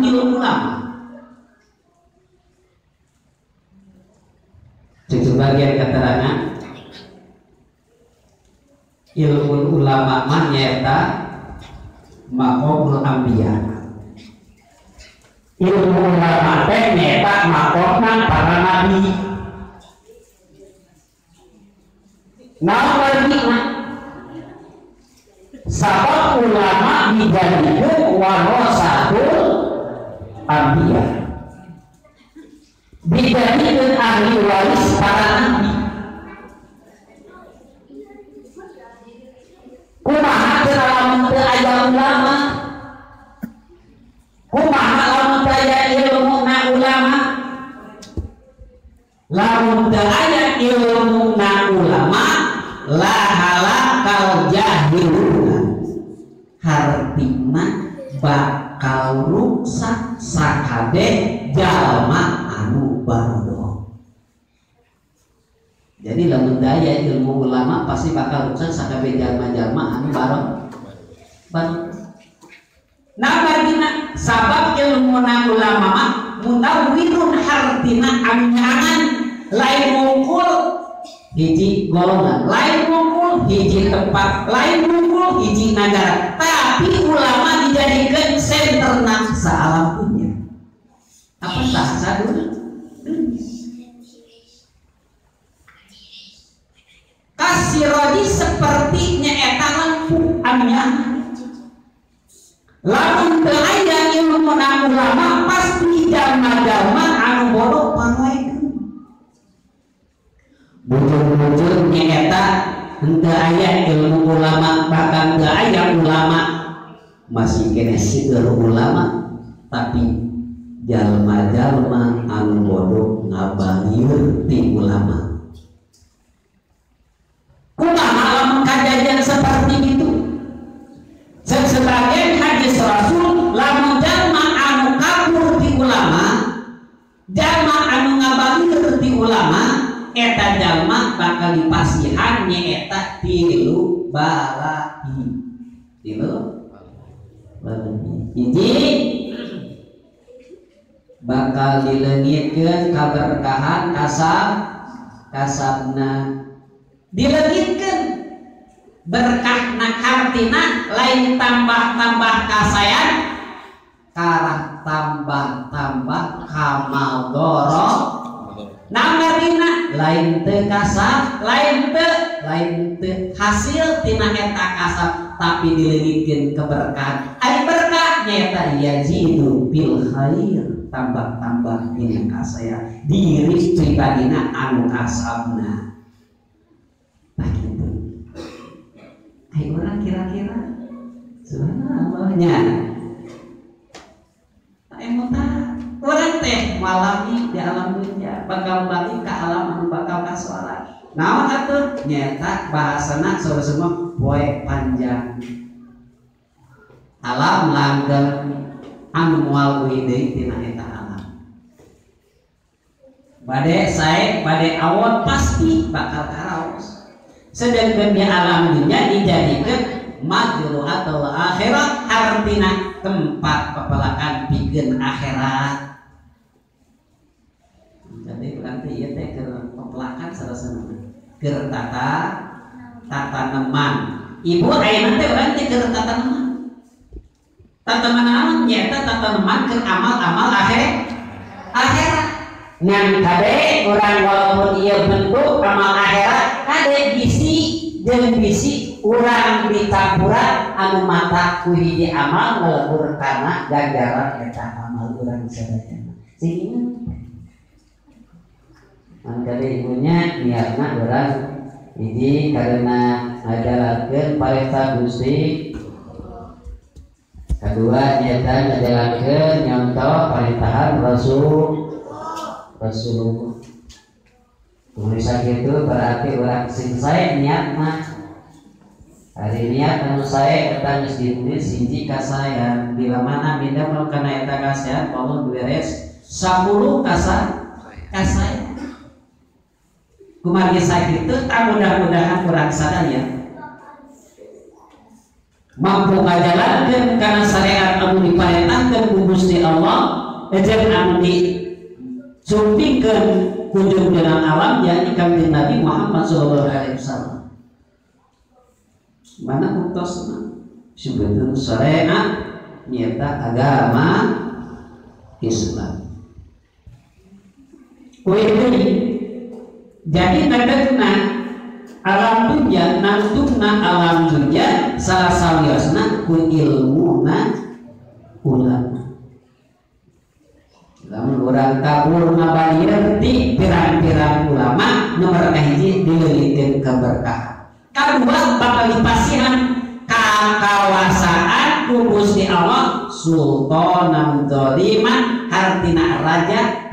ilmu ulama. Itu bagian keterangan ilmu ulama mah nyata maqamul anbiya. Ilmu ulama teh nyata maqamna para nabi. Naon artinya? Sabab ulama dijadikan warasatul anbiya, dijadikan ahli waris para nabi. Kumaha lamun teu aya ulama, kumaha lamun teu aya ilmuna ulama, lamun teu aya ilmuna ulama la halakal jahiluna, hartina bakal rusak sakabeh jalma anu barodo. Jadi lamun daya ilmu ulama pasti bakal rusak sakabeh jalma-jalma anu barodo. Namadina sabab ilmuna ulama mah munawwirun hartina anyangan lain mungkul hiji golongan, lain mungkul hiji tempat, lain mungkul hiji negara, tapi ulama dijadikan senterna saalam dunia. Apa bahasa dulu? Kasirodi sepertinya eta lampu amnya. Lamun teu aya ilmu ulama pasti jalma-jalma anu bodoh panoekeun. Bujur-bujur nyata henteu aya ilmu ulama, bahkan teu aya ulama masih kena seueur ulama, tapi jalma-jalma anu bodoh ngabangieur ti ulama. Kumaha lamun kajadian seperti itu? Sebagian hadis Rasul lamun jalma anu kabur ti ulama, jalma anu ngabangieur ti ulama, eta jalma bakal dipasihan nyaeta tilu balahi. Tilu balahi. Hiji bakal dileungitkeun kaberkahan kasabna. Dileungitkeun berkahna hartina lain tambah-tambah kasayan, karah tambah-tambah kamal doro. Namarina lain teu kasab, lain teu hasil tina eta kasab, tapi dileungitkeun keberkahan. Ari berkah nyaeta yajidu bil khair, tambah-tambah tina kasaya diri pribadina anu kasabna. Tah kitu. Ai urang kira-kira subhanallahnya. Emota orang teh malami di alam dunia bakal balik ke alam anu bakal kasolat. Naon atuh nyata bahasana saur semua poe panjang. Alam langgeng anu moal deui tina eta alam. Bade sae bade awon pasti bakal karaos. Sedangkan di alam dunia dijadikan majru atau akhirat, artina tempat pepelakan pikeun akhirat. Jadi nanti ieu teh keur pepelakan sarasana keur tataneman. Ibu ayeuna teh urang teh keur tataneman. Tataneman nyaeta tataneman keur amal-amal akhirat. Ngan kade urang walaupun ieu bentuk amal akhirat kade bisi jeung bisi urang ditampuran anu mata ku hiji amal ngelebur kana ganjaran eta amal urang sadayana. Sing mangkade ibunya niatna urang hiji karena ngajarakeun parenta Gusti, kadua nyata ngajarakeun nyontoh perintahan Rasulullah. Tulisan gitu berarti orang sing sae niat mah hari niat anu sae eta geus ditulis hiji kasayan bila mana minda mau kana eta kasayan Allah beres 10 kasayan. Kumaha sakitu tak mudah-mudahan urang sadaya mampu ngajalankeun kana syariat anu diparentahkeun ku Gusti Allah jeung anu disumpingkeun ku junjungan alam yakni Kanjeng Nabi Muhammad sallallahu alaihi wasallam. Mana untosna sebetulna syariat nyata agama Islam. Jadi nadegna alam dunya nantungna alam dunya salah saliosna ku ilmuna ulama. Lamun urang kabur ngabalieun ti pirang-pirang ulama nomor kahiji dileulikeun keberkahan. Kadua bakal dipasihan kawasaan ku Gusti Allah sultanan dzaliman artina raja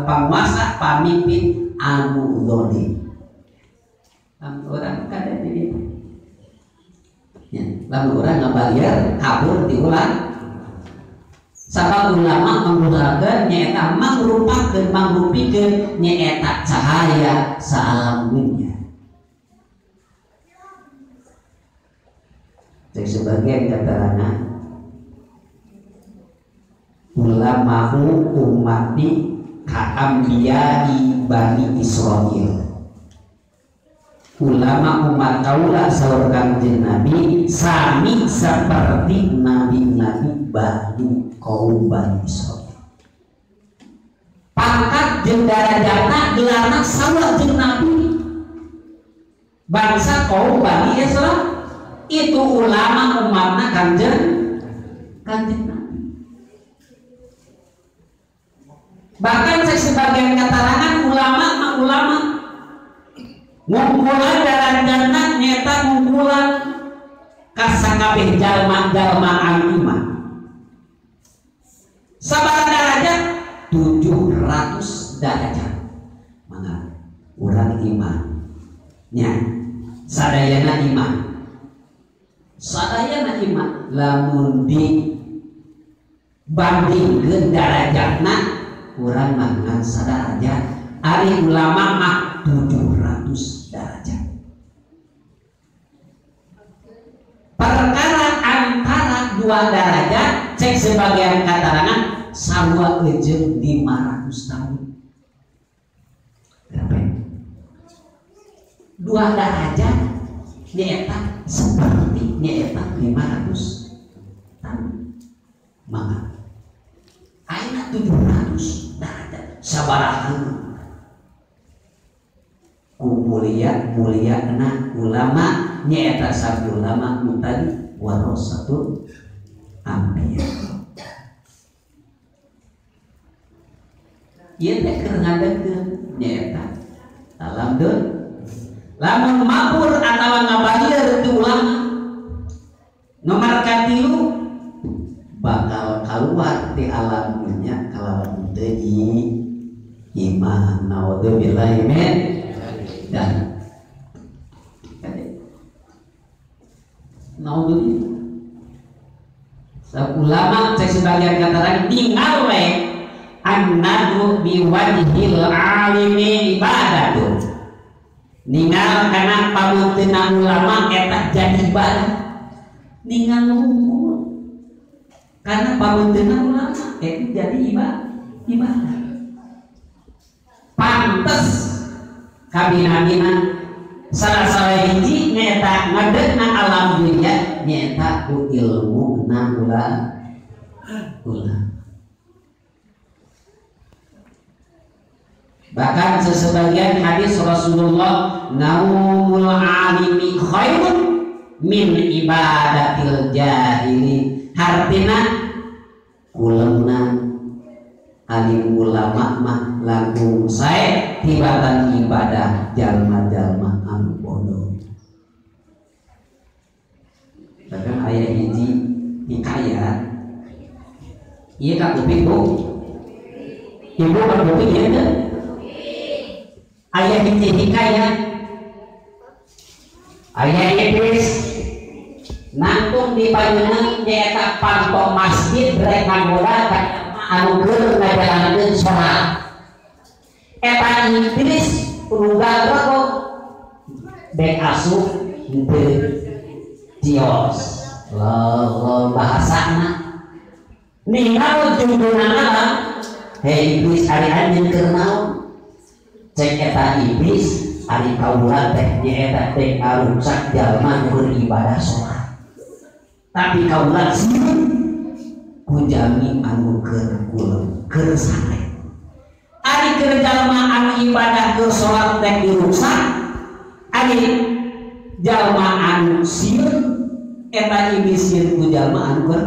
penguasa pamimpin anu zalim. Orang kada di dieu. Ya, lamun urang ngabalieur kabur ti ulang. Sabab ulama menggunakeun nyaeta mangrupikeun nyaeta cahaya saalam dunya. Cek sebagian keterangan ulama ummati ka'ambiyai Bani Israil. Ulama umat kaula saur Kanjeng Nabi sami seperti nabi-nabi Bani kaum Bani Israil. Pangkat jeung darajatna gelarna sama jeung nabi. Bangsa kaum Bani Israil itu ulama umatna Kanjeng Nabi. Bahkan sebagian keterangan ulama ngungkulan darajatna nyata ngungkulan kasakabeh jalma-jalma anu iman. Sabaraha derajat 700 derajat. Mangga urang iman nya sadayana iman. Sadayana iman lamun di bandingkeun darajatna urang mah sadarajat ari ulama mah 700 derajat. Perkara antara dua derajat cek sebagian keterangan sarua jeung 500 tahun. Berapa? 2 derajat nyaeta seperti nyaeta 500 tahun. Maka ayeuna 700 derajat sabaraha mulia kena ulama nyaeta sabda ulama mutadi warasatul anbiya. Ieu teh keur ngadegkeun nyaeta alam dunya. Lamun mabur atawa ngabalieur ti ulama nomor katilu bakal keluar di alam dunya kalawan teu iman. Naudzubillahi min dan naudzubillah. Ulama cek sebagian katakan tinggal we annadu biwajhil alimi ibadatu. Ningal kana pamunteunna ulama eta jadi ibadah. Ningal ngungkul karena pamunteunna ulama eta jadi ibadah. Pantes kabina-bina salah hiji nyaeta ngadegna alam dunya nyaeta ku ilmu na ulama. Bahkan sesebagian hadis Rasulullah naumul alimi khairun min ibadatil jahili. Hartina kulemna alim ulama mah langkung sae tibatan ibadah jalma-jalma anu bodoh. Bahkan aya hiji hikayat ieu ka kuping Bu. Ibu ka kuping ieu teh. Aya hiji hikayat aya iblis nangtung di panyeuneung nyaeta panto masjid rek nganggoda anu keur ngajalankeun salat. Eta iblis rugal rego bek asup henteu cios bahasana ninggal junjunganna hei iblis ari anjeun keur naon cek eta iblis ari kaula teh nyaeta teh ngarusak jalma beribadah salat tapi kaula sieun ku jami anu keur sare ari keur jalma anu ibadah keur salat teh dirusak ari jalma anu sieun eta iblis sieun ku jalma anu keur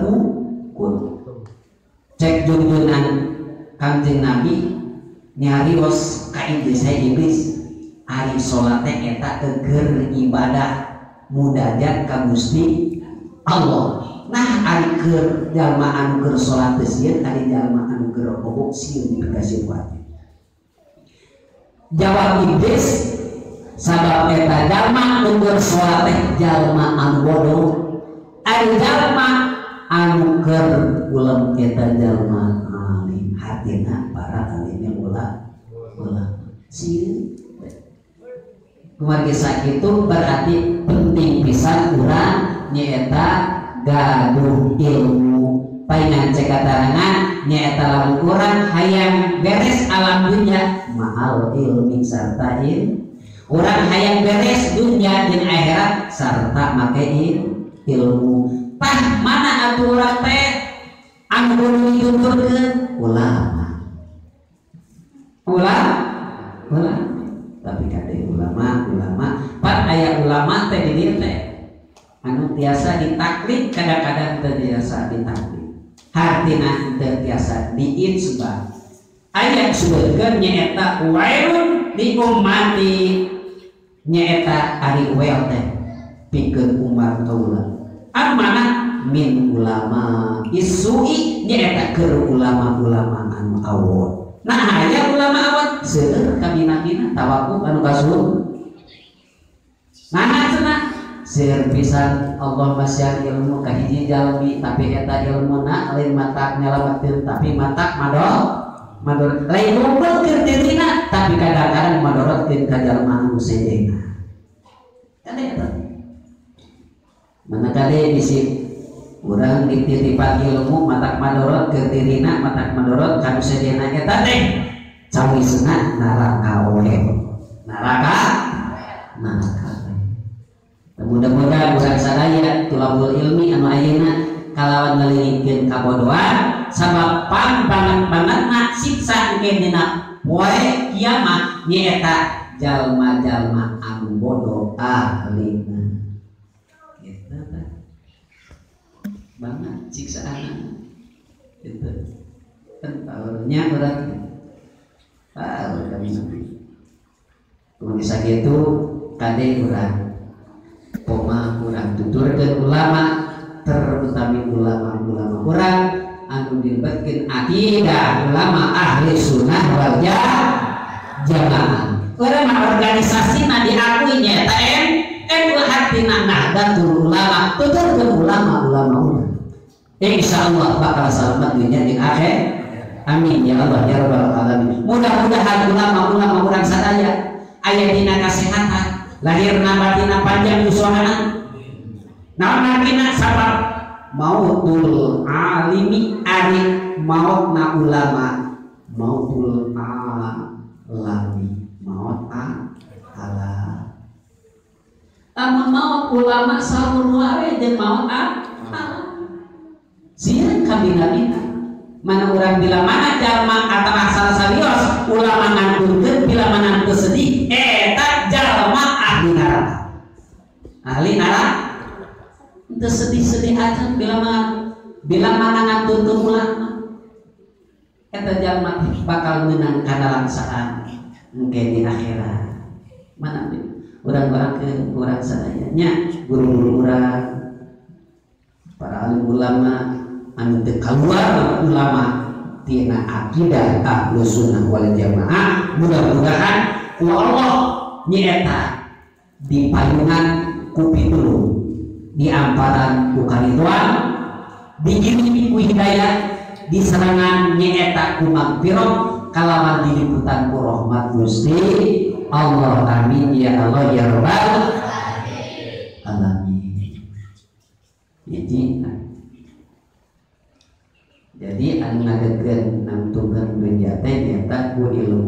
cek junjunan Kanjeng Nabi nyarios ka iblis ari salat teh eta keur ibadah mudajat ka Gusti Allah. Nah ari keur jalma anu keur salat teh sieun ari jalma anu keur bobok sieun dikasih wajib. Jawab iblis sabab eta jalma anu keur salat teh jalma anu bodoh. Ari jalma anu keur ulem eta jalma alim hatina para alim ulama sieun. Keluarga sakitu berarti penting pisan urang nyaeta gaduh ilmu paingan cek katarangan nyaeta lamun urang hayang beres alam dunya mahal ilmi sarta urang hayang beres dunya jeung akhirat sarta make ilmu tah mana atuh urang teh anu kudu dituturkeun ulama tapi kade ulama pan aya ulama teh di dieu teh anu tiasa ditaklid kadang-kadang teu tiasa ditaklid hartina teu tiasa diitsbah aya subeukeun nyaeta wailun li ummati nyaeta ari wel teh pikeun umat kaula anu mana min ulama isui nyaeta keur ulama-ulama anu awon. Nah aya ulama awon seueur kabina-bina tawakuf anu kasuhun nah cenah seueur pisan Allah masih ilmu ka hiji jalmi tapi eta ilmuna lain matak nyalametkeun tapi matak mador lain numpulkeun dirina tapi kadang-kadang madorotkeun ka jalma anu sedena kade eta mana kade bisi urang dititipan ilmu matak madorot ke dirina matak madorot kanu sedena eta teh cawisna neraka neraka mudah-mudahan urang sadaya tulabul ilmi anu ayeuna kalawan ngalingikeun kabodohan sabab banget siksa engke dina poe kiamat nyaeta jalma-jalma anu bodoh ahlina gitu banget siksaan gitu kan tahunya orang tahu kami kemudian sakitu kade urang poma urang tuturkeun ulama terutama ulama-ulama urang anu dilebetkeun akidah ulama ahli sunnah wal jamaah urang organisasina diakui nyaeta NU hatina nahdlatul ulama tuturkeun ulama-ulama urang insyaallah bakal selamat dunia jeung akhirat amin ya Allah ya rabbal alamin. Mudah-mudahan ulama-ulama urang sadaya aya dina kasehatan lahirna batina panjang usahana naon artina sabab mautul alimi ari mautna ulama mautul alami maut alam amun maut ulama saur wae jeung maut alam sieun kabina-bina mana urang bila mana jalma atau asal salios ulama ngantunkeun bila mana teu sedih eta jalma ahli neraka teu sedih-sedih aja bila mana ngantunkeun ulama eta jalma bakal meunang kana laksaan engke di akhirat mana urang-urang ke urang sadaya nya guru-guru urang para alim ulama anu teu kaluar ulama tina akidah ahlus sunnah wal jamaah mudah-mudahan ku Allah nyaeta di payungan ku pituluh di amparan ku karidwan dijimimi ku hidayah di serangan nyaeta ku magfirah kalawan diliputan ku rahmat Gusti Allah amin ya Allah ya rabbal alamin. hiji. Jadi anu ngadekeun namtungkeun dunya teh nyaeta ku ilmu